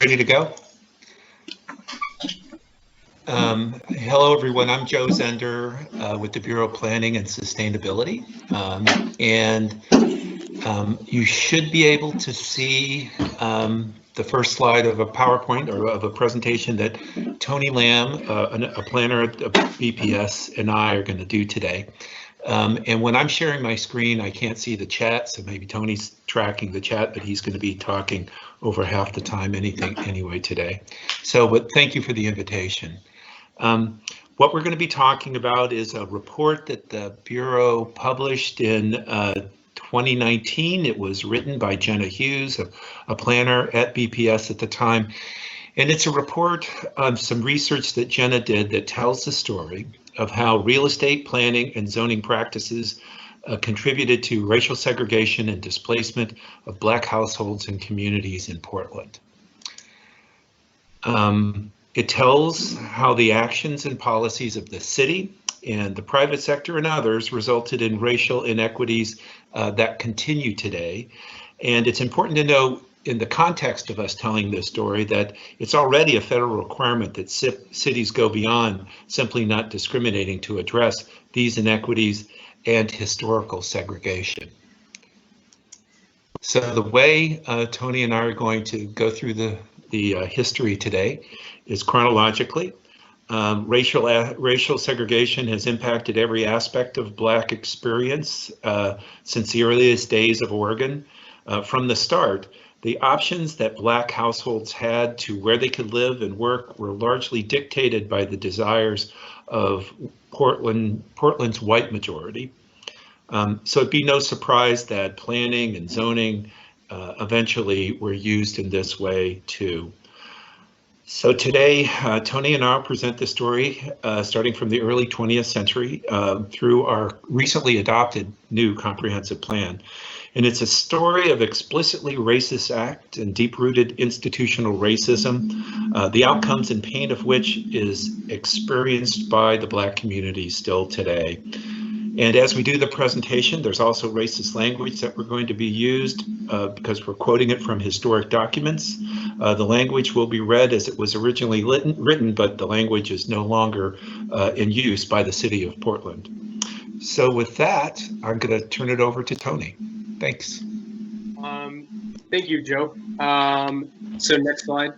Ready to go? Hello, everyone. I'm Joe Zender with the Bureau of Planning and Sustainability. You should be able to see the first slide of a PowerPoint or of a presentation that Tony Lamb, a planner at BPS, and I are going to do today. And when I'm sharing my screen, I can't see the chat, so maybe Tony's tracking the chat, but he's going to be talking over half the time anyway today. So, but thank you for the invitation. What we're going to be talking about is a report that the Bureau published in 2019. It was written by Jenna Hughes, a planner at BPS at the time. And it's a report on some research that Jenna did that tells the story of how real estate planning and zoning practices contributed to racial segregation and displacement of Black households and communities in Portland. It tells how the actions and policies of the city and the private sector and others resulted in racial inequities that continue today. And it's important to know in the context of us telling this story that it's already a federal requirement that cities go beyond simply not discriminating to address these inequities and historical segregation. So the way Tony and I are going to go through the history today is chronologically. Racial segregation has impacted every aspect of Black experience since the earliest days of Oregon. From the start, the options that Black households had to where they could live and work were largely dictated by the desires of Portland's white majority. So it'd be no surprise that planning and zoning eventually were used in this way too. So today, Tony and I will present the story starting from the early 20th century through our recently adopted new comprehensive plan. And it's a story of explicitly racist act and deep-rooted institutional racism, the outcomes and pain of which is experienced by the Black community still today. And as we do the presentation, there's also racist language that we're going to be used because we're quoting it from historic documents. The language will be read as it was originally written, but the language is no longer in use by the city of Portland. So with that, I'm going to turn it over to Tony. Thanks. Thank you, Joe. So next slide.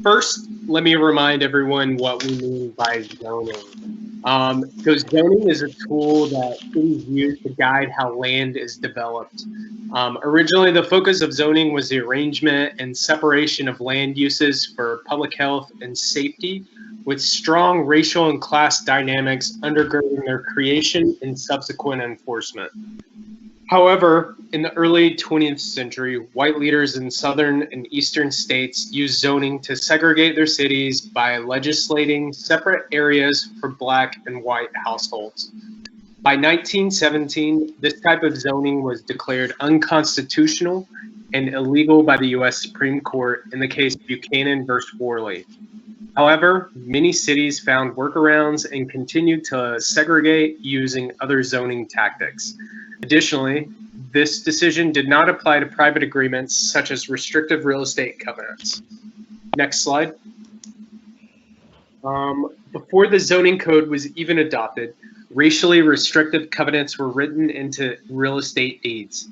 First, let me remind everyone what we mean by zoning. So zoning is a tool that cities use to guide how land is developed. Originally, the focus of zoning was the arrangement and separation of land uses for public health and safety, with strong racial and class dynamics undergirding their creation and subsequent enforcement. However, in the early 20th century, white leaders in southern and eastern states used zoning to segregate their cities by legislating separate areas for Black and white households. By 1917, this type of zoning was declared unconstitutional and illegal by the U.S. Supreme Court in the case Buchanan versus Worley. However, many cities found workarounds and continued to segregate using other zoning tactics. Additionally, this decision did not apply to private agreements such as restrictive real estate covenants. Next slide. Before the zoning code was even adopted, racially restrictive covenants were written into real estate deeds.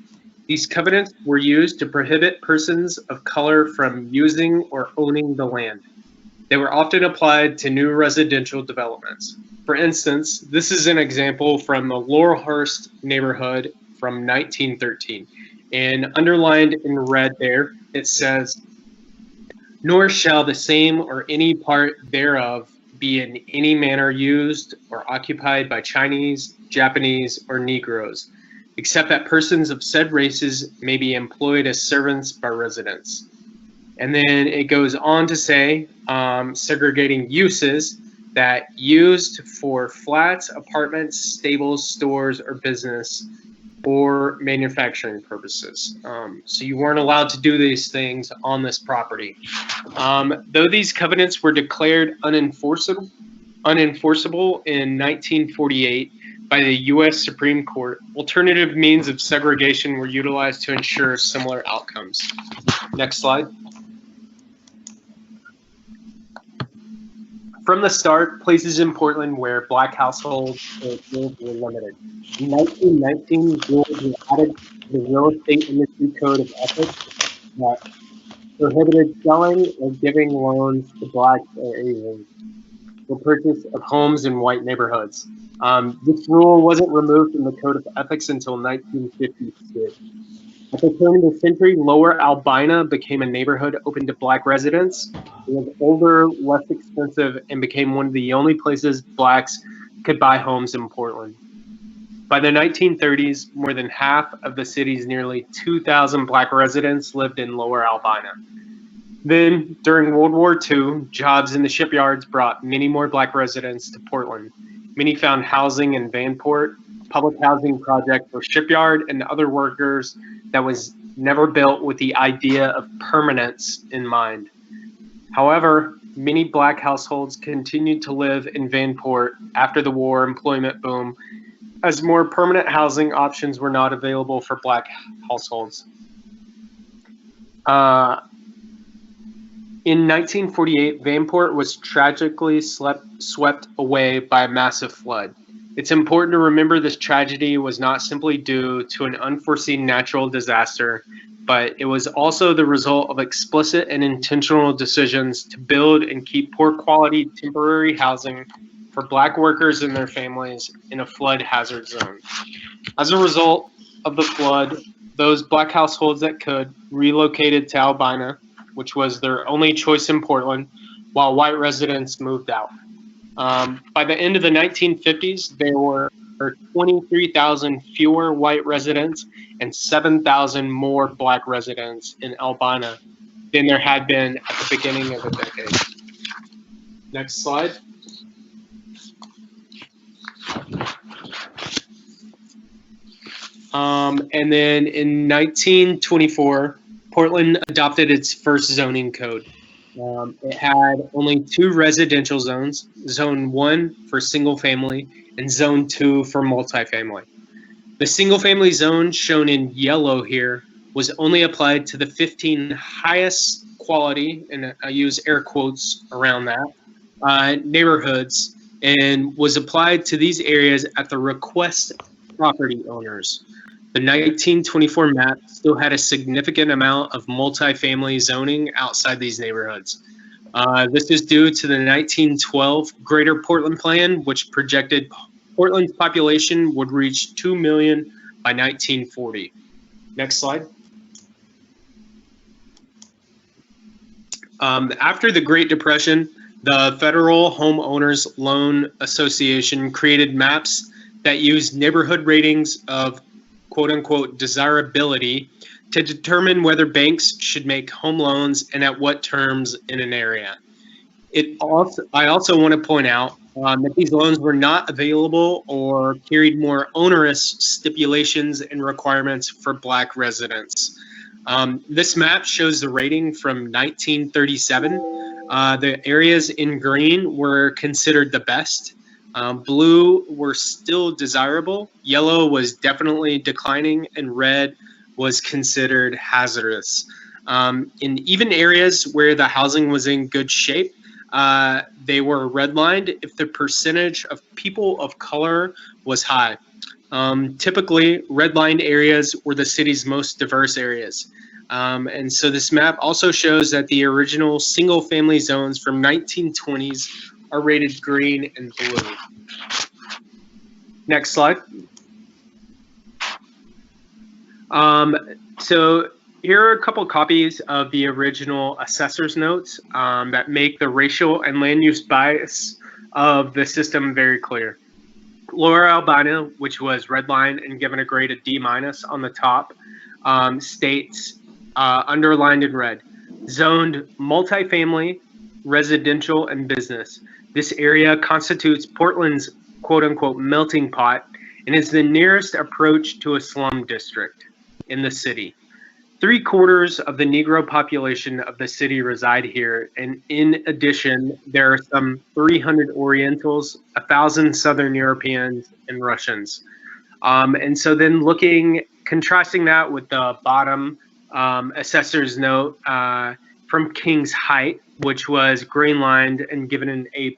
These covenants were used to prohibit persons of color from using or owning the land. They were often applied to new residential developments. For instance, this is an example from the Laurelhurst neighborhood from 1913. And underlined in red there, it says, "Nor shall the same or any part thereof be in any manner used or occupied by Chinese, Japanese, or Negroes, except that persons of said races may be employed as servants by residents." And then it goes on to say, segregating uses that used for flats, apartments, stables, stores, or business, or manufacturing purposes. So you weren't allowed to do these things on this property. Though these covenants were declared unenforceable in 1948 by the U.S. Supreme Court, alternative means of segregation were utilized to ensure similar outcomes. Next slide. From the start, places in Portland where black households were limited. In 1919, rules were added to the Real Estate Industry Code of Ethics that prohibited selling or giving loans to blacks or Asians for purchase of homes in white neighborhoods. This rule wasn't removed from the Code of Ethics until 1956. At the turn of the century, Lower Albina became a neighborhood open to black residents. It was older, less expensive, and became one of the only places blacks could buy homes in Portland. By the 1930s, more than half of the city's nearly 2,000 black residents lived in Lower Albina. Then, during World War II, jobs in the shipyards brought many more black residents to Portland. Many found housing in Vanport, public housing project for shipyard and other workers that was never built with the idea of permanence in mind. However, many black households continued to live in Vanport after the war employment boom, as more permanent housing options were not available for black households. In 1948, Vanport was tragically swept away by a massive flood. It's important to remember this tragedy was not simply due to an unforeseen natural disaster, but it was also the result of explicit and intentional decisions to build and keep poor quality temporary housing for black workers and their families in a flood hazard zone. As a result of the flood, those black households that could relocated to Albina, which was their only choice in Portland, while white residents moved out. By the end of the 1950s, there were 23,000 fewer white residents and 7,000 more black residents in Albina than there had been at the beginning of the decade. Next slide. And then in 1924, Portland adopted its first zoning code. It had only 2 residential zones, Zone 1 for single family and Zone 2 for multifamily. The single family zone shown in yellow here was only applied to the 15 highest quality, and I use air quotes around that, neighborhoods, and was applied to these areas at the request of property owners. The 1924 map still had a significant amount of multifamily zoning outside these neighborhoods. This is due to the 1912 Greater Portland Plan, which projected Portland's population would reach 2 million by 1940. Next slide. After the Great Depression, the Federal Homeowners Loan Association created maps that used neighborhood ratings of quote-unquote desirability to determine whether banks should make home loans and at what terms in an area. I also want to point out that these loans were not available or carried more onerous stipulations and requirements for black residents. This map shows the rating from 1937. The areas in green were considered the best. Blue were still desirable, yellow was definitely declining, and red was considered hazardous. In even areas where the housing was in good shape, they were redlined if the percentage of people of color was high. Typically, redlined areas were the city's most diverse areas. And so this map also shows that the original single-family zones from 1920s are rated green and blue. Next slide. So here are a couple copies of the original assessor's notes that make the racial and land use bias of the system very clear. Lower Albina, which was redlined and given a grade of D- on the top, states underlined in red, zoned multifamily, residential, and business. This area constitutes Portland's quote-unquote melting pot and is the nearest approach to a slum district in the city. 3/4 of the Negro population of the city reside here, and in addition, there are some 300 Orientals, 1,000 Southern Europeans, and Russians. And so then contrasting that with the bottom assessor's note from King's Height, which was green lined and given an A+.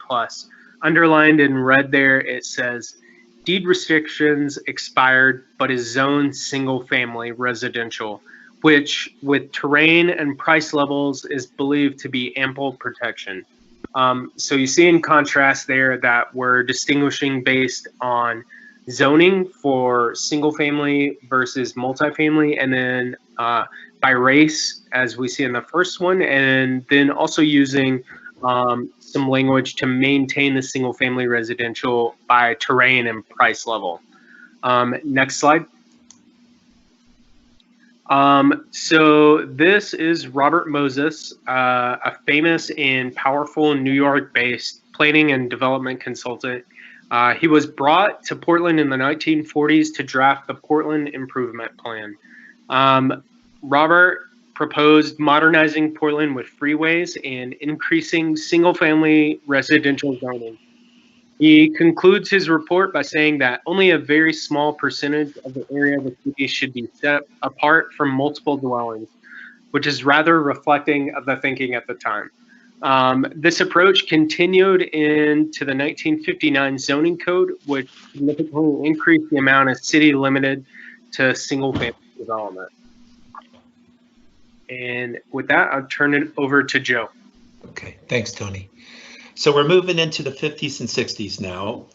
Underlined in red there, it says, deed restrictions expired, but is zoned single family residential, which with terrain and price levels is believed to be ample protection. So you see in contrast there that we're distinguishing based on zoning for single family versus multifamily, and then by race, as we see in the first one, and then also using some language to maintain the single family residential by terrain and price level. Next slide. So this is Robert Moses, a famous and powerful New York-based planning and development consultant. He was brought to Portland in the 1940s to draft the Portland Improvement Plan. Robert proposed modernizing Portland with freeways and increasing single-family residential zoning. He concludes his report by saying that only a very small percentage of the area of the city should be set apart from multiple dwellings, which is rather reflecting of the thinking at the time. This approach continued into the 1959 zoning code, which significantly increased the amount of city limited to single-family development. And with that, I'll turn it over to Joe. Okay, thanks, Tony. So we're moving into the 50s and 60s now,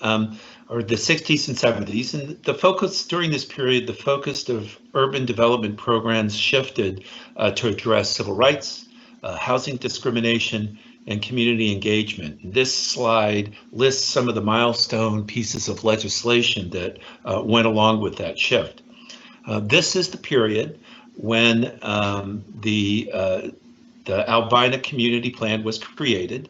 or the 60s and 70s. And the focus during this period, the focus of urban development programs shifted to address civil rights, housing discrimination, and community engagement. And this slide lists some of the milestone pieces of legislation that went along with that shift. This is the period when the Albina Community Plan was created.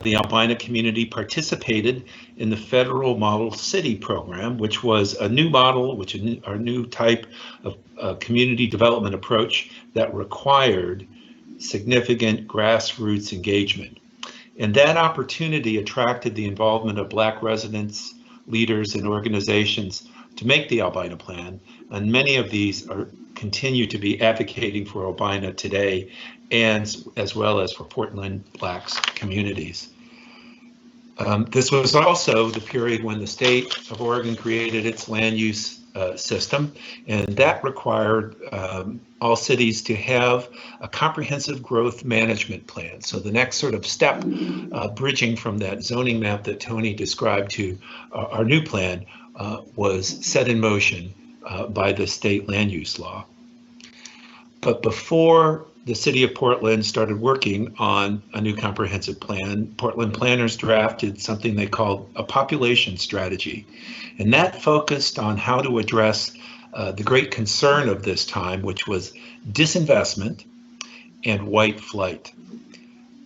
The Albina community participated in the federal Model City program, which was a new model, a new type of community development approach that required significant grassroots engagement. And that opportunity attracted the involvement of Black residents, leaders, and organizations to make the Albina Plan. And many of these continue to be advocating for Albina today, and as well as for Portland Blacks communities. This was also the period when the state of Oregon created its land use system, and that required all cities to have a comprehensive growth management plan. So the next sort of step, bridging from that zoning map that Tony described to our new plan, was set in motion by the state land use law. But before the city of Portland started working on a new comprehensive plan, Portland planners drafted something they called a population strategy. And that focused on how to address the great concern of this time, which was disinvestment and white flight.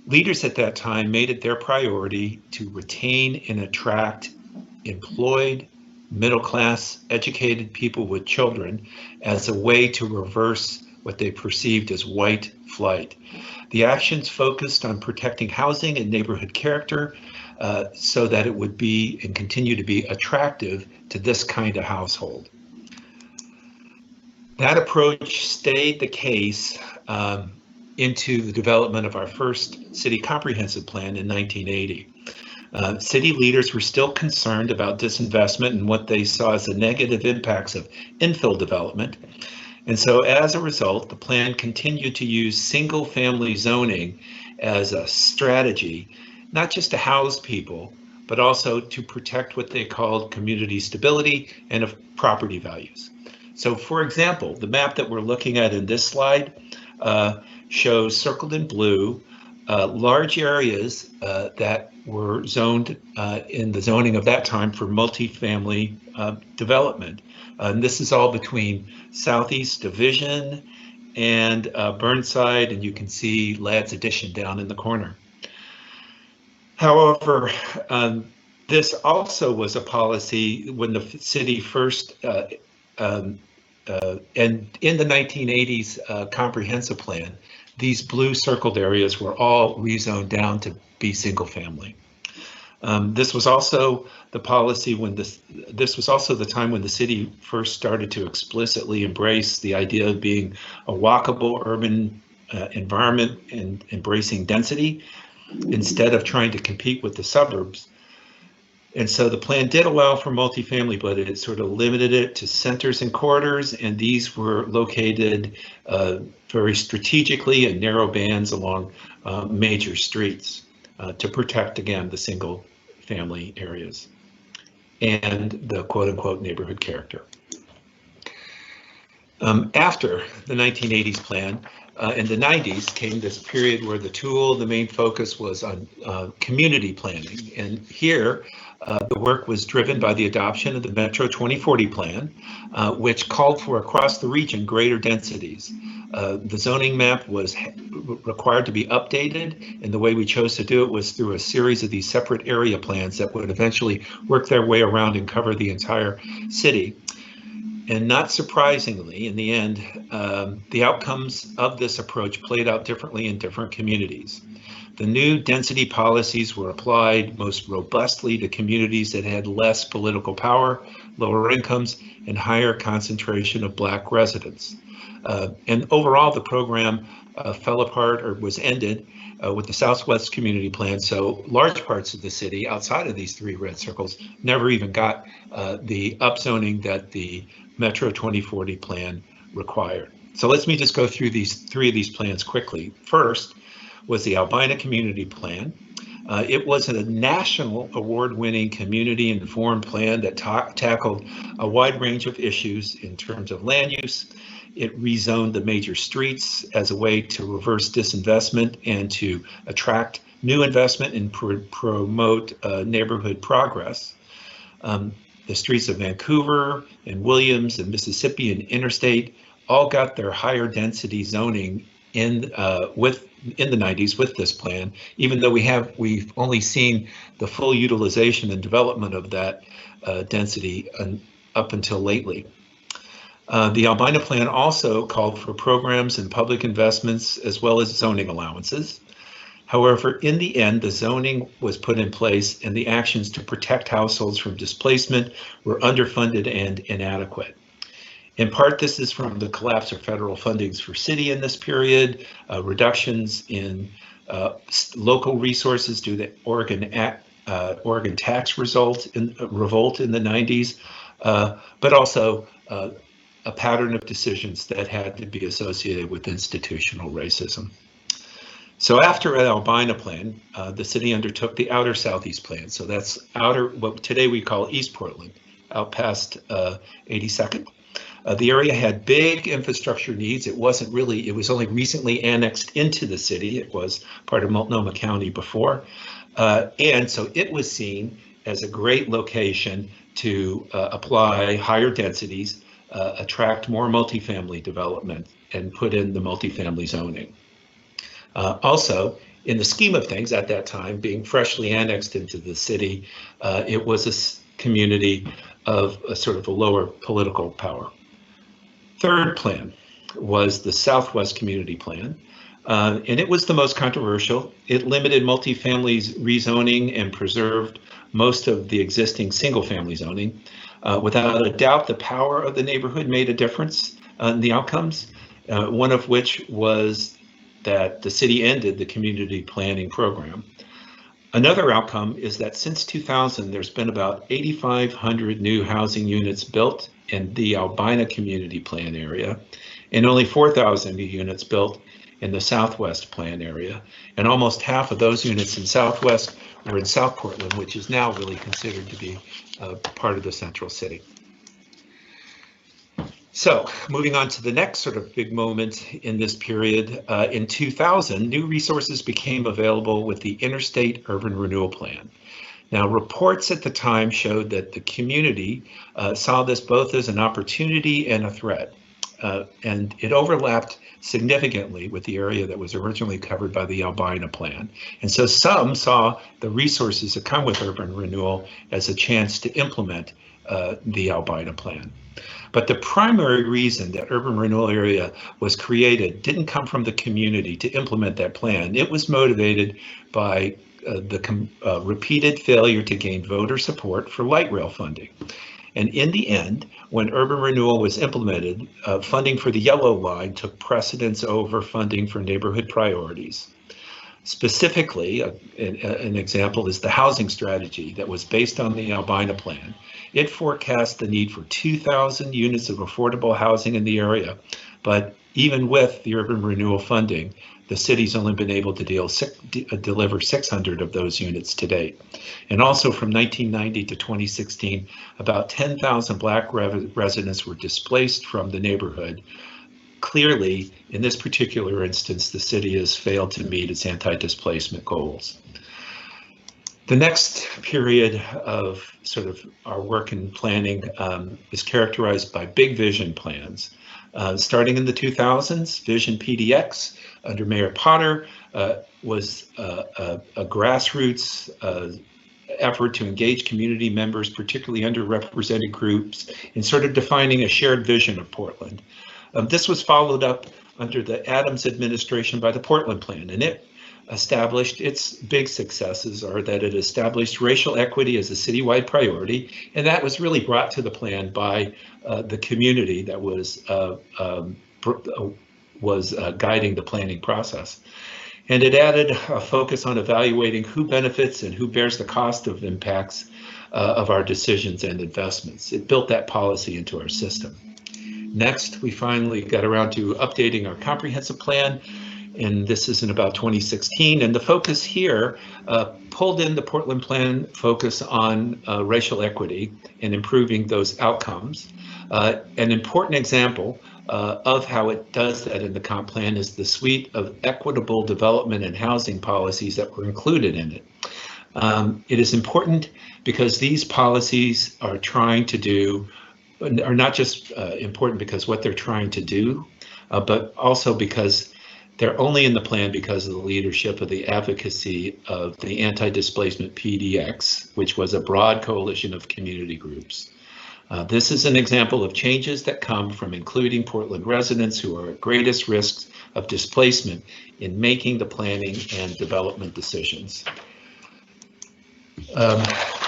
Leaders at that time made it their priority to retain and attract employed, middle-class, educated people with children as a way to reverse what they perceived as white flight. The actions focused on protecting housing and neighborhood character so that it would be and continue to be attractive to this kind of household. That approach stayed the case into the development of our first city comprehensive plan in 1980. City leaders were still concerned about disinvestment and what they saw as the negative impacts of infill development. And so as a result, the plan continued to use single-family zoning as a strategy, not just to house people, but also to protect what they called community stability and of property values. So for example, the map that we're looking at in this slide shows circled in blue large areas that were zoned in the zoning of that time for multifamily development. And this is all between Southeast Division and Burnside, and you can see Ladd's Addition down in the corner. However, this also was a policy when the city first, and in the 1980s comprehensive plan, these blue circled areas were all rezoned down to be single family. This was also the policy when this was also the time when the city first started to explicitly embrace the idea of being a walkable urban environment and embracing density instead of trying to compete with the suburbs. And so the plan did allow for multifamily, but it sort of limited it to centers and corridors, and these were located very strategically in narrow bands along major streets to protect, again, the single family areas and the quote unquote neighborhood character. After the 1980s plan, in the 90s came this period where the main focus was on community planning. And here, the work was driven by the adoption of the Metro 2040 plan, which called for across the region greater densities. The zoning map was required to be updated, and the way we chose to do it was through a series of these separate area plans that would eventually work their way around and cover the entire city. And not surprisingly, in the end, the outcomes of this approach played out differently in different communities. The new density policies were applied most robustly to communities that had less political power, lower incomes, and higher concentration of Black residents. And overall, the program fell apart or was ended with the Southwest Community Plan. So large parts of the city outside of these three red circles never even got the upzoning that the Metro 2040 plan required. So let me just go through three of these plans quickly. First was the Albina Community Plan. It was a national award-winning community-informed plan that tackled a wide range of issues in terms of land use. It rezoned the major streets as a way to reverse disinvestment and to attract new investment and promote neighborhood progress. The streets of Vancouver and Williams and Mississippi and Interstate all got their higher density zoning in the 90s with this plan, even though we've only seen the full utilization and development of that density up until lately. The Albina plan also called for programs and public investments as well as zoning allowances. However, in the end, the zoning was put in place and the actions to protect households from displacement were underfunded and inadequate. In part, this is from the collapse of federal fundings for city in this period, reductions in local resources due to Oregon tax revolt in the 90s, but also a pattern of decisions that had to be associated with institutional racism. So after an Albina plan, the city undertook the Outer Southeast Plan. So that's what today we call East Portland, out past 82nd. The area had big infrastructure needs. It was only recently annexed into the city. It was part of Multnomah County before. And so it was seen as a great location to apply higher densities, attract more multifamily development, and put in the multifamily zoning. Also, in the scheme of things at that time, being freshly annexed into the city, it was a community of a sort of a lower political power. Third plan was the Southwest Community Plan, and it was the most controversial. It limited multifamily rezoning and preserved most of the existing single-family zoning. Without a doubt, the power of the neighborhood made a difference in the outcomes, one of which was that the city ended the community planning program. Another outcome is that since 2000, there's been about 8,500 new housing units built in the Albina Community Plan area, and only 4,000 new units built in the Southwest Plan area. And almost half of those units in Southwest were in South Portland, which is now really considered to be part of the central city. So moving on to the next sort of big moment in this period, in 2000, new resources became available with the Interstate Urban Renewal Plan. Now, reports at the time showed that the community saw this both as an opportunity and a threat, and it overlapped significantly with the area that was originally covered by the Albina Plan. And so some saw the resources that come with urban renewal as a chance to implement the Albina Plan. But the primary reason that urban renewal area was created didn't come from the community to implement that plan. It was motivated by the repeated failure to gain voter support for light rail funding. And in the end, when urban renewal was implemented, funding for the yellow line took precedence over funding for neighborhood priorities. Specifically, an example is the housing strategy that was based on the Albina Plan. It forecast the need for 2,000 units of affordable housing in the area, but even with the urban renewal funding, the city's only been able to deliver 600 of those units to date. And also from 1990 to 2016, about 10,000 Black residents were displaced from the neighborhood. Clearly, in this particular instance, the city has failed to meet its anti-displacement goals. The next period of sort of our work in planning is characterized by big vision plans. Starting in the 2000s, Vision PDX under Mayor Potter was a grassroots effort to engage community members, particularly underrepresented groups, in sort of defining a shared vision of Portland. This was followed up under the Adams administration by the Portland Plan, and it established its big successes are that it established racial equity as a citywide priority, and that was really brought to the plan by the community that was guiding the planning process. And it added a focus on evaluating who benefits and who bears the cost of impacts of our decisions and investments. It built that policy into our system. Next, we finally got around to updating our comprehensive plan, and this is in about 2016. And the focus here pulled in the Portland Plan focus on racial equity and improving those outcomes. An important example of how it does that in the comp plan is the suite of equitable development and housing policies that were included in it. It is important because these policies are not just important because what they're trying to do, but also because they're only in the plan because of the leadership of the advocacy of the Anti-Displacement PDX, which was a broad coalition of community groups. This is an example of changes that come from including Portland residents who are at greatest risks of displacement in making the planning and development decisions.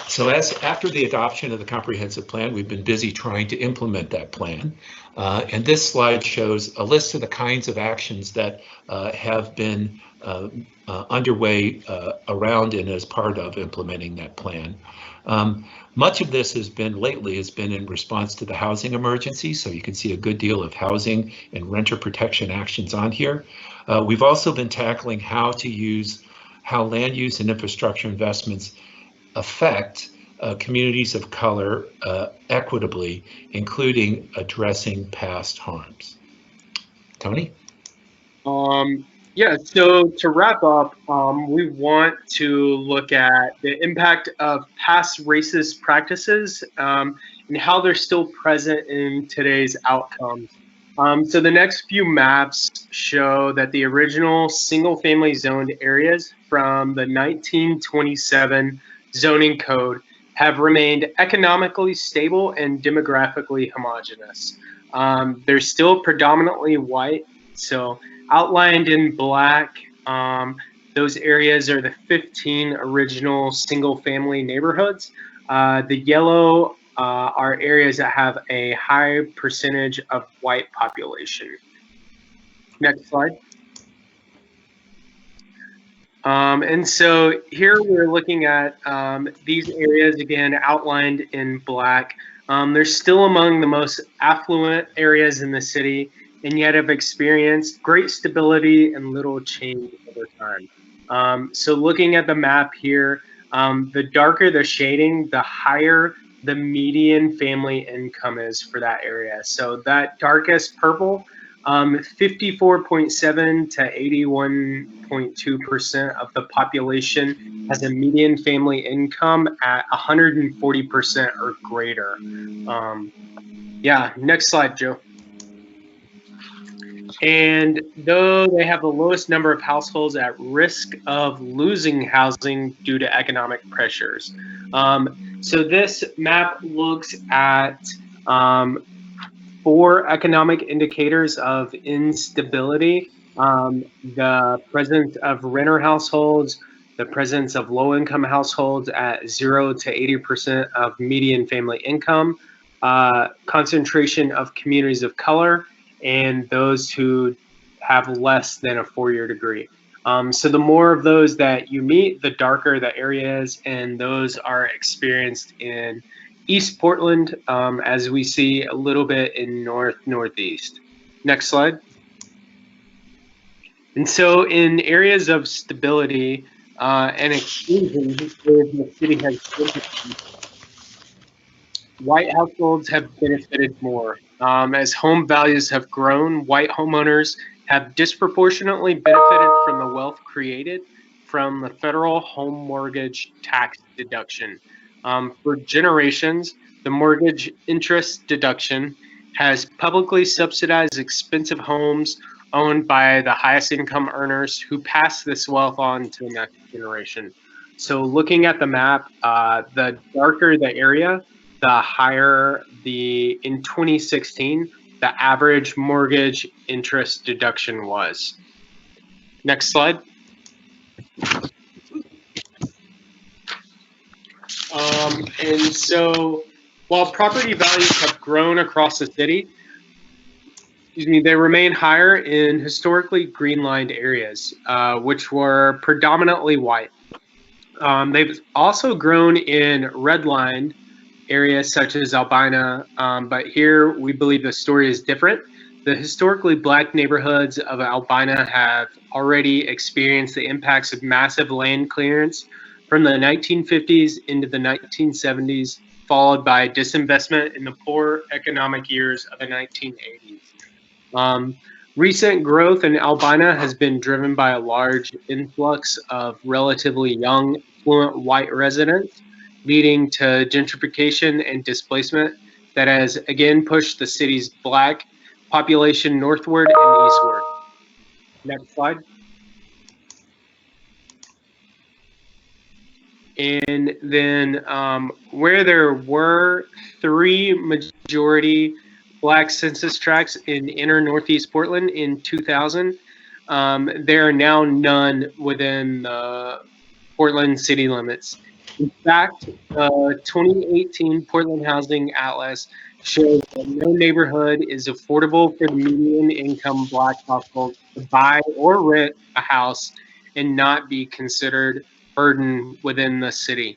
So after the adoption of the comprehensive plan, we've been busy trying to implement that plan. And this slide shows a list of the kinds of actions that have been underway around and as part of implementing that plan. Much of this has been in response to the housing emergency. So you can see a good deal of housing and renter protection actions on here. We've also been tackling how land use and infrastructure investments affect communities of color equitably, including addressing past harms. Tony? Yeah, so to wrap up, we want to look at the impact of past racist practices and how they're still present in today's outcomes. So the next few maps show that the original single-family zoned areas from the 1927 zoning code have remained economically stable and demographically homogeneous. They're still predominantly white, so outlined in black, those areas are the 15 original single-family neighborhoods. The yellow are areas that have a high percentage of white population. Next slide. And so here we're looking at these areas, again, outlined in black. They're still among the most affluent areas in the city, and yet have experienced great stability and little change over time. So looking at the map here, the darker the shading, the higher the median family income is for that area. So that darkest purple, 54.7 to 81.2% of the population has a median family income at 140% or greater. Yeah, next slide, Joe. And though they have the lowest number of households at risk of losing housing due to economic pressures. So this map looks at 4 economic indicators of instability: the presence of renter households, the presence of low-income households at 0 to 80% of median family income, concentration of communities of color, and those who have less than a four-year degree. So the more of those that you meet, the darker the area is, and those are experienced in East Portland, as we see a little bit in Northeast. Next slide. And so in areas of stability and exclusion, where the city has white households have benefited more. As home values have grown, white homeowners have disproportionately benefited from the wealth created from the federal home mortgage tax deduction. For generations, the mortgage interest deduction has publicly subsidized expensive homes owned by the highest income earners who pass this wealth on to the next generation. So looking at the map, the darker the area, the higher in 2016, the average mortgage interest deduction was. Next slide. And so while property values have grown across the city, they remain higher in historically green-lined areas, which were predominantly white. They've also grown in red-lined areas such as Albina, but here we believe the story is different. The historically black neighborhoods of Albina have already experienced the impacts of massive land clearance from the 1950s into the 1970s, followed by disinvestment in the poor economic years of the 1980s. Recent growth in Albina has been driven by a large influx of relatively young, affluent white residents, leading to gentrification and displacement that has again pushed the city's black population northward and eastward. Next slide. And then where there were 3 majority black census tracts in inner Northeast Portland in 2000, there are now none within the Portland city limits. In fact, the 2018 Portland Housing Atlas shows that no neighborhood is affordable for the median income black household to buy or rent a house and not be considered burden within the city.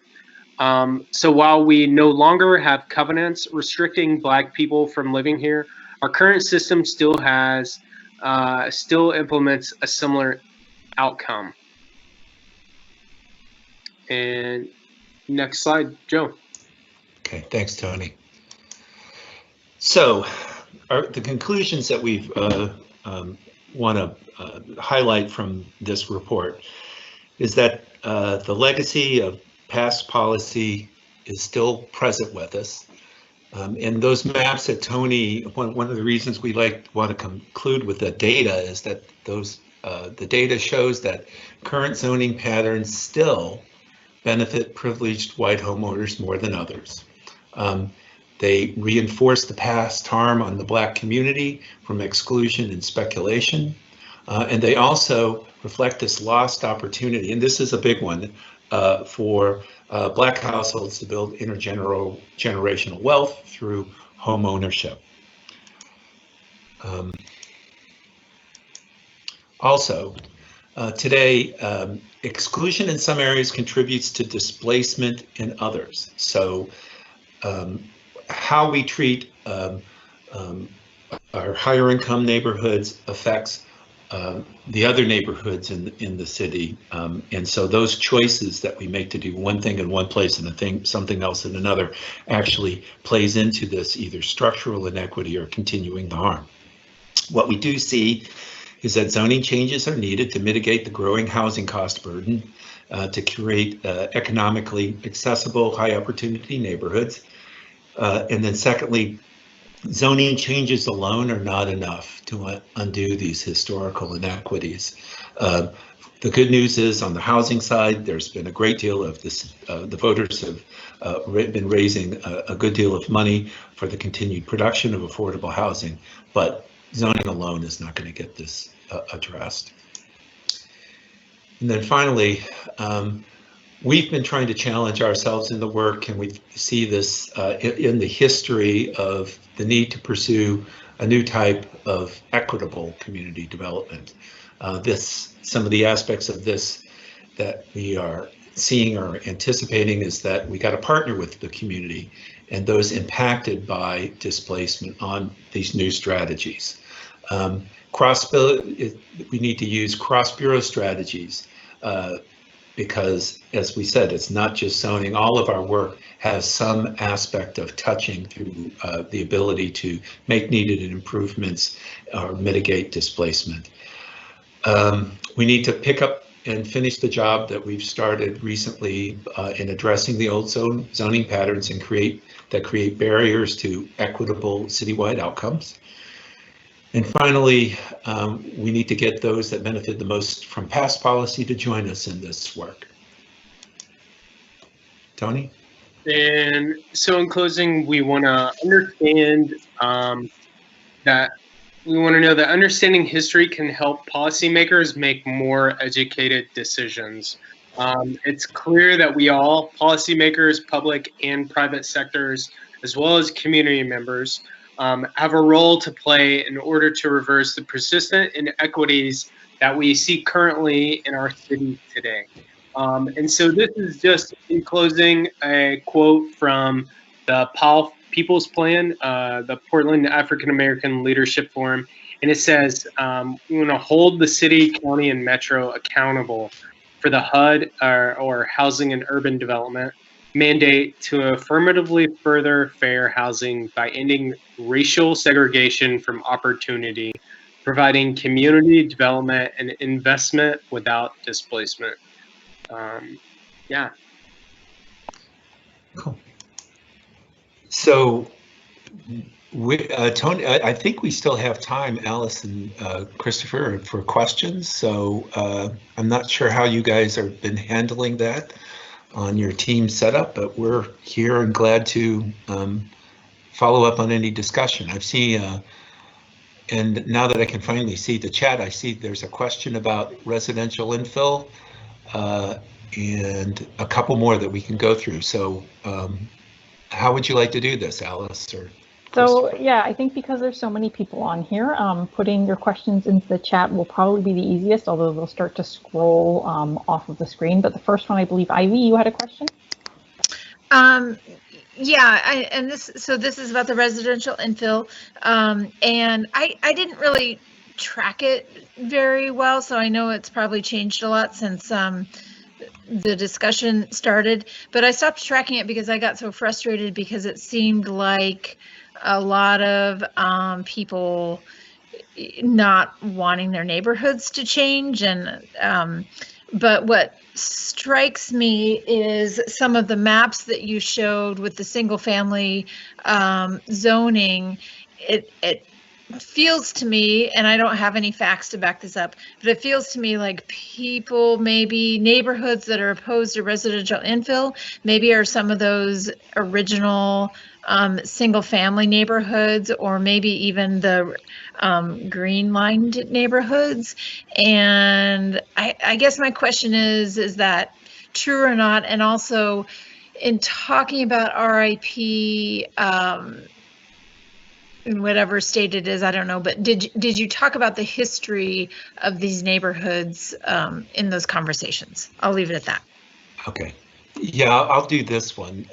So while we no longer have covenants restricting black people from living here, our current system still implements a similar outcome. And next slide, Joe. Okay, thanks, Tony. So the conclusions that we want to highlight from this report is that the legacy of past policy is still present with us. And those maps that Tony, one of the reasons we want to conclude with the data is that the data shows that current zoning patterns still benefit privileged white homeowners more than others. They reinforce the past harm on the black community from exclusion and speculation. And they also reflect this lost opportunity, and this is a big one, for black households to build intergenerational wealth through home ownership. Also, today, exclusion in some areas contributes to displacement in others. So how we treat our higher income neighborhoods affects the other neighborhoods in the city, and so those choices that we make to do one thing in one place and something else in another actually plays into this either structural inequity or continuing the harm. What we do see is that zoning changes are needed to mitigate the growing housing cost burden, to create economically accessible, high opportunity neighborhoods, and then secondly, zoning changes alone are not enough to undo these historical inequities. The good news is on the housing side, there's been a great deal of this, the voters have been raising a good deal of money for the continued production of affordable housing, but zoning alone is not going to get this addressed. And then finally, we've been trying to challenge ourselves in the work, and we see this in the history of the need to pursue a new type of equitable community development. Some of the aspects of this that we are seeing or anticipating is that we got to partner with the community and those impacted by displacement on these new strategies. We need to use cross-bureau strategies because, as we said, it's not just zoning. All of our work has some aspect of touching through the ability to make needed improvements or mitigate displacement. We need to pick up and finish the job that we've started recently in addressing the old zoning patterns and create barriers to equitable citywide outcomes. And finally, we need to get those that benefit the most from past policy to join us in this work. Tony? And so in closing, we want to understand that we want to know that understanding history can help policymakers make more educated decisions. It's clear that we all, policymakers, public and private sectors, as well as community members, have a role to play in order to reverse the persistent inequities that we see currently in our city today. And so this is just, in closing, a quote from the Powell People's Plan, the Portland African American Leadership Forum, and it says, we want to hold the city, county, and metro accountable for the HUD or Housing and Urban Development mandate to affirmatively further fair housing by ending racial segregation from opportunity, providing community development and investment without displacement. Yeah. Cool. So, Tony, I think we still have time, Alice and Christopher, for questions. So I'm not sure how you guys have been handling that on your team setup, but we're here and glad to follow up on any discussion. I've seen, and now that I can finally see the chat, I see there's a question about residential infill and a couple more that we can go through. So how would you like to do this, Alice? Or so yeah, I think because there's so many people on here, putting your questions into the chat will probably be the easiest, although they'll start to scroll off of the screen. But the first one, I believe, Ivy, you had a question? Yeah, this is about the residential infill, and I didn't really track it very well, so I know it's probably changed a lot since the discussion started, but I stopped tracking it because I got so frustrated because it seemed like a lot of people not wanting their neighborhoods to change. And but what strikes me is some of the maps that you showed with the single family zoning. It feels to me, and I don't have any facts to back this up, but it feels to me like people, maybe neighborhoods that are opposed to residential infill, maybe are some of those original single family neighborhoods, or maybe even the green lined neighborhoods. And I guess my question is that true or not? And also, in talking about RIP, in whatever state it is, I don't know, but did you talk about the history of these neighborhoods in those conversations? I'll leave it at that. Okay. Yeah, I'll do this one.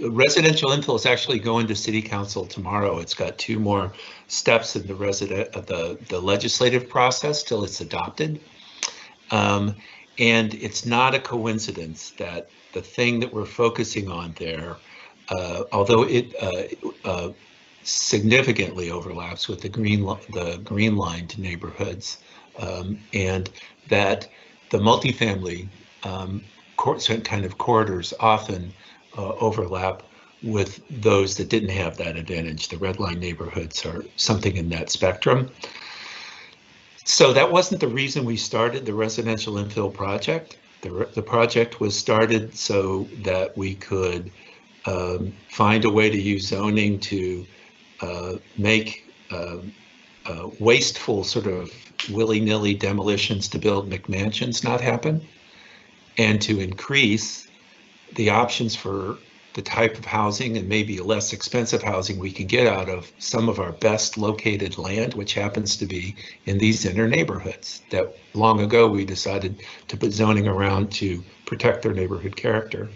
Residential infill is actually going to City Council tomorrow. It's got 2 more steps in the legislative process till it's adopted. And it's not a coincidence that the thing that we're focusing on there, although it significantly overlaps with the green lined neighborhoods, and that the multifamily kind of corridors often overlap with those that didn't have that advantage. The red line neighborhoods are something in that spectrum. So that wasn't the reason we started the residential infill project. The project was started so that we could find a way to use zoning to make wasteful sort of willy-nilly demolitions to build McMansions not happen. and to increase the options for the type of housing and maybe less expensive housing we can get out of some of our best located land, which happens to be in these inner neighborhoods that long ago we decided to put zoning around to protect their neighborhood character.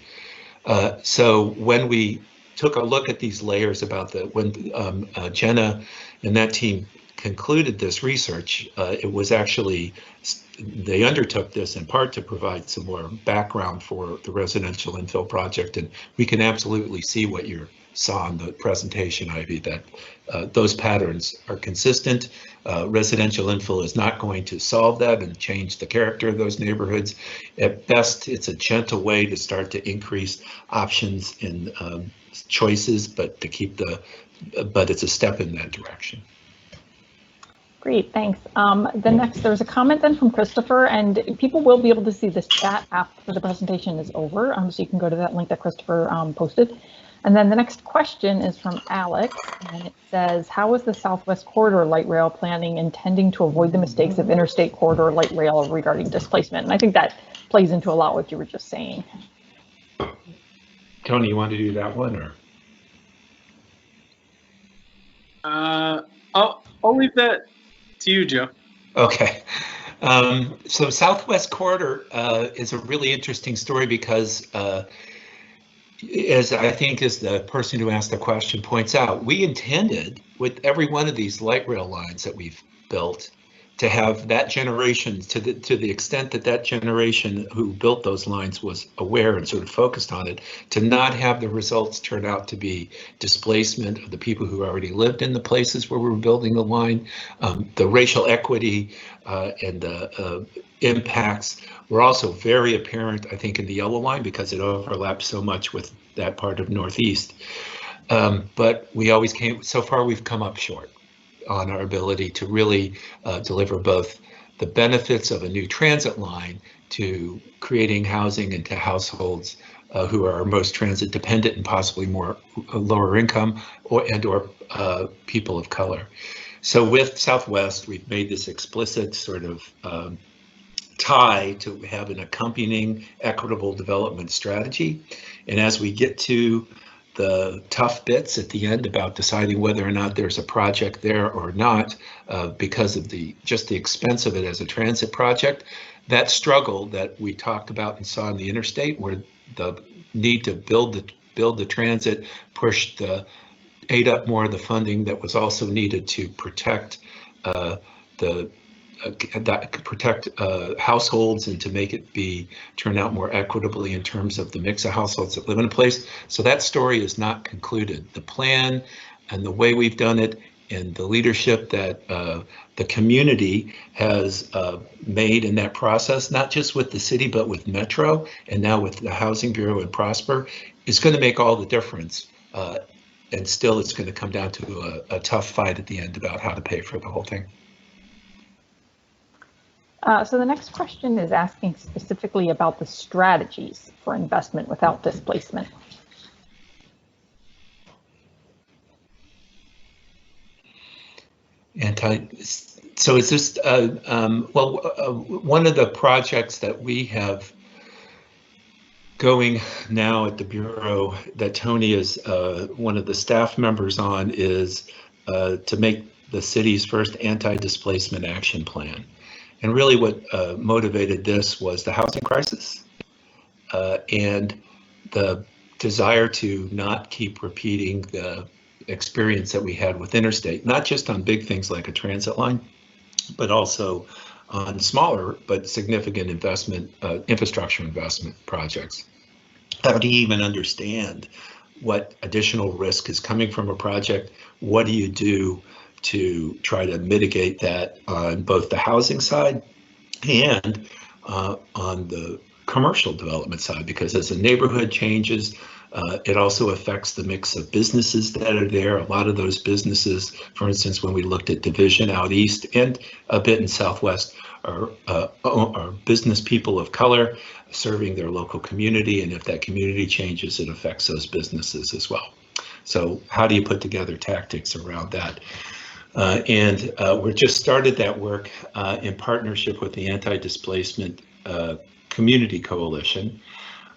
So when we took a look at these layers about when Jenna and that team concluded this research, it was actually, they undertook this in part to provide some more background for the residential infill project, and we can absolutely see what you saw in the presentation, Ivy, that those patterns are consistent. Residential infill is not going to solve that and change the character of those neighborhoods. At best, it's a gentle way to start to increase options and choices, but it's a step in that direction. Great, thanks. There's a comment then from Christopher, and people will be able to see this chat after the presentation is over, so you can go to that link that Christopher posted. And then the next question is from Alex, and it says, how is the Southwest Corridor Light Rail planning intending to avoid the mistakes of Interstate Corridor Light Rail regarding displacement? And I think that plays into a lot what you were just saying. Tony, you want to do that one, or? I'll leave that to you, Joe. Okay. So Southwest Corridor is a really interesting story because as I think as the person who asked the question points out, we intended with every one of these light rail lines that we've built to have that generation, to the extent that that generation who built those lines was aware and sort of focused on it, to not have the results turn out to be displacement of the people who already lived in the places where we were building the line. The racial equity and the impacts were also very apparent, I think, in the yellow line because it overlaps so much with that part of Northeast. But we always so far we've come up short on our ability to really deliver both the benefits of a new transit line to creating housing into households who are most transit dependent and possibly more lower income or people of color. So with Southwest, we've made this explicit sort of tie to have an accompanying equitable development strategy. And as we get to the tough bits at the end about deciding whether or not there's a project there or not, because of just the expense of it as a transit project, that struggle that we talked about and saw in the interstate, where the need to build the transit ate up more of the funding that was also needed to protect households and to make it turn out more equitably in terms of the mix of households that live in a place. So that story is not concluded. The plan and the way we've done it and the leadership that the community has made in that process, not just with the city, but with Metro and now with the Housing Bureau and Prosper, is going to make all the difference. And still it's going to come down to a tough fight at the end about how to pay for the whole thing. So the next question is asking specifically about the strategies for investment without displacement. So is this, one of the projects that we have going now at the Bureau that Tony is one of the staff members on is to make the city's first anti-displacement action plan. And really what motivated this was the housing crisis and the desire to not keep repeating the experience that we had with Interstate, not just on big things like a transit line, but also on smaller but significant infrastructure investment projects. How do you even understand what additional risk is coming from a project? What do you do to try to mitigate that on both the housing side and on the commercial development side? Because as the neighborhood changes, it also affects the mix of businesses that are there. A lot of those businesses, for instance, when we looked at Division out east and a bit in Southwest, are business people of color serving their local community. And if that community changes, it affects those businesses as well. So how do you put together tactics around that? We just started that work in partnership with the Anti-Displacement community coalition.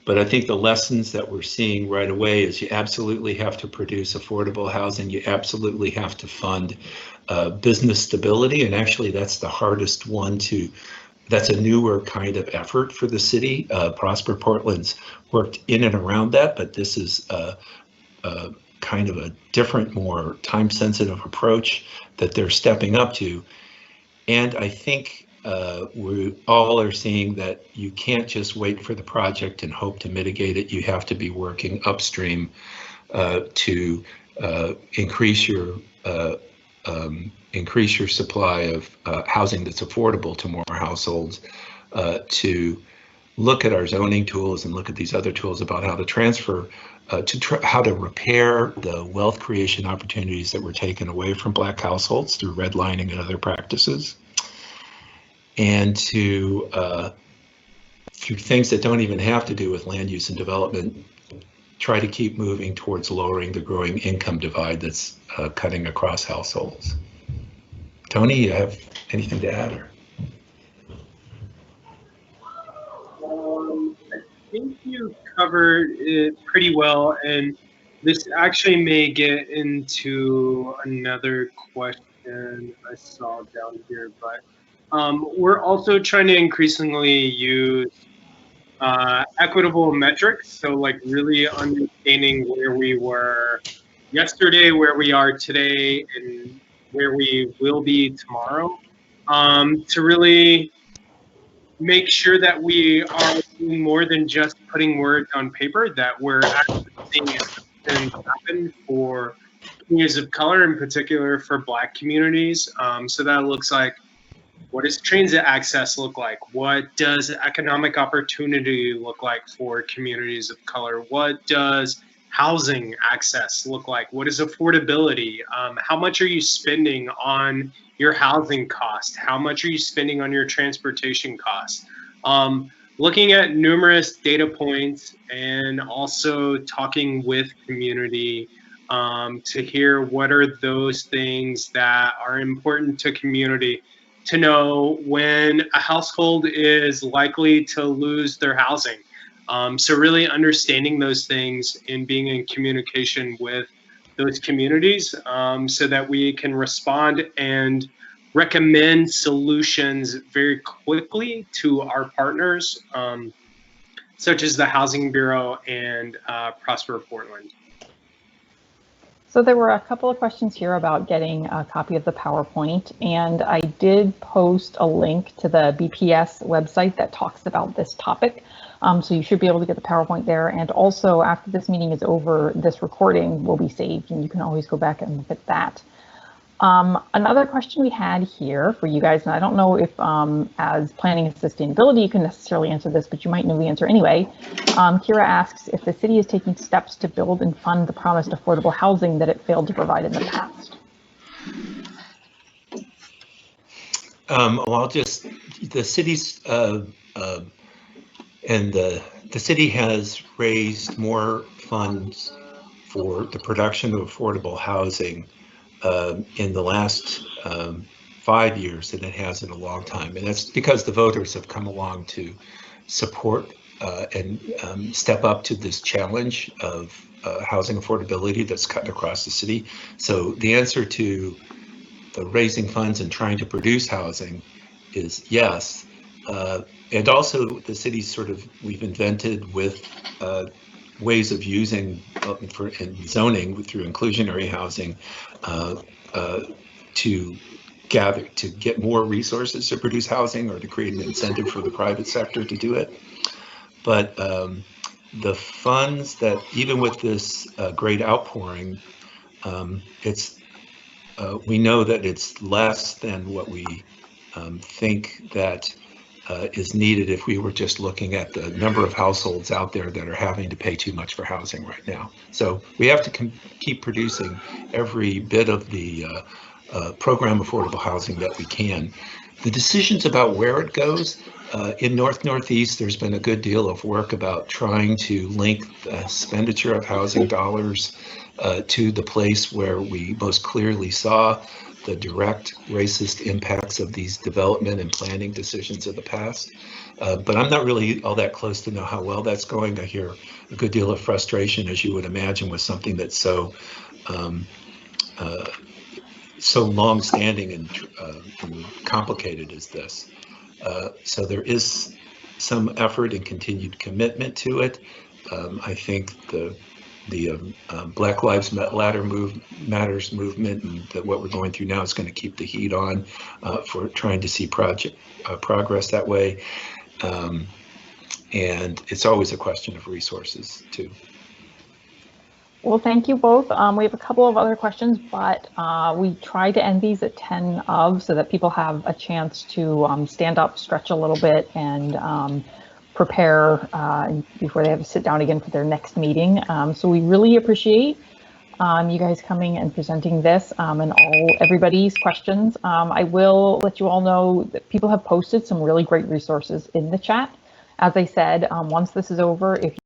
But I think the lessons that we're seeing right away is you absolutely have to produce affordable housing. You absolutely have to fund business stability. And actually, that's the hardest one to, that's a newer kind of effort for the city. Prosper Portland's worked in and around that, but this is kind of a different, more time-sensitive approach that they're stepping up to. And I think we all are seeing that you can't just wait for the project and hope to mitigate it. You have to be working upstream to increase your supply of housing that's affordable to more households, to look at our zoning tools and look at these other tools about how to transfer, how to repair the wealth creation opportunities that were taken away from Black households through redlining and other practices, and to through things that don't even have to do with land use and development, try to keep moving towards lowering the growing income divide that's cutting across households. Tony, you have anything to add? I think you covered it pretty well, and this actually may get into another question I saw down here, but we're also trying to increasingly use equitable metrics. So like really understanding where we were yesterday, where we are today, and where we will be tomorrow, to really make sure that we are doing more than just putting words on paper, that we're actually seeing it happen for communities of color, in particular for Black communities. So that looks like, what does transit access look like? What does economic opportunity look like for communities of color? What does housing access look like? What is affordability? How much are you spending on your housing cost? How much are you spending on your transportation costs? Looking at numerous data points and also talking with community to hear what are those things that are important to community, to know when a household is likely to lose their housing. So really understanding those things and being in communication with those communities so that we can respond and recommend solutions very quickly to our partners, such as the Housing Bureau and Prosper Portland. So there were a couple of questions here about getting a copy of the PowerPoint, and I did post a link to the BPS website that talks about this topic. So you should be able to get the PowerPoint there. And also after this meeting is over, this recording will be saved and you can always go back and look at that. Another question we had here for you guys, and I don't know if as planning and sustainability you can necessarily answer this, but you might know the answer anyway. Kira asks if the city is taking steps to build and fund the promised affordable housing that it failed to provide in the past. Well, just the city's the city has raised more funds for the production of affordable housing in the last 5 years than it has in a long time. And that's because the voters have come along to support and step up to this challenge of housing affordability that's cut across the city. So the answer to the raising funds and trying to produce housing is yes. And also the city's we've invented with ways of using in zoning through inclusionary housing to get more resources to produce housing or to create an incentive for the private sector to do it. But the funds that, even with this great outpouring, we know that it's less than what we think that is needed if we were just looking at the number of households out there that are having to pay too much for housing right now. So we have to keep producing every bit of the program affordable housing that we can. The decisions about where it goes, in Northeast, there's been a good deal of work about trying to link the expenditure of housing dollars to the place where we most clearly saw the direct racist impacts of these development and planning decisions of the past. But I'm not really all that close to know how well that's going. I hear a good deal of frustration, as you would imagine, with something that's so so long-standing and complicated as this. So there is some effort and continued commitment to it. I think the Black Lives Matters movement and what we're going through now is going to keep the heat on for trying to see progress that way. And it's always a question of resources too. Well, thank you both. We have a couple of other questions, but we try to end these at 10 of so that people have a chance to stand up, stretch a little bit, and prepare before they have to sit down again for their next meeting. So we really appreciate you guys coming and presenting this and everybody's questions. I will let you all know that people have posted some really great resources in the chat. As I said, once this is over, if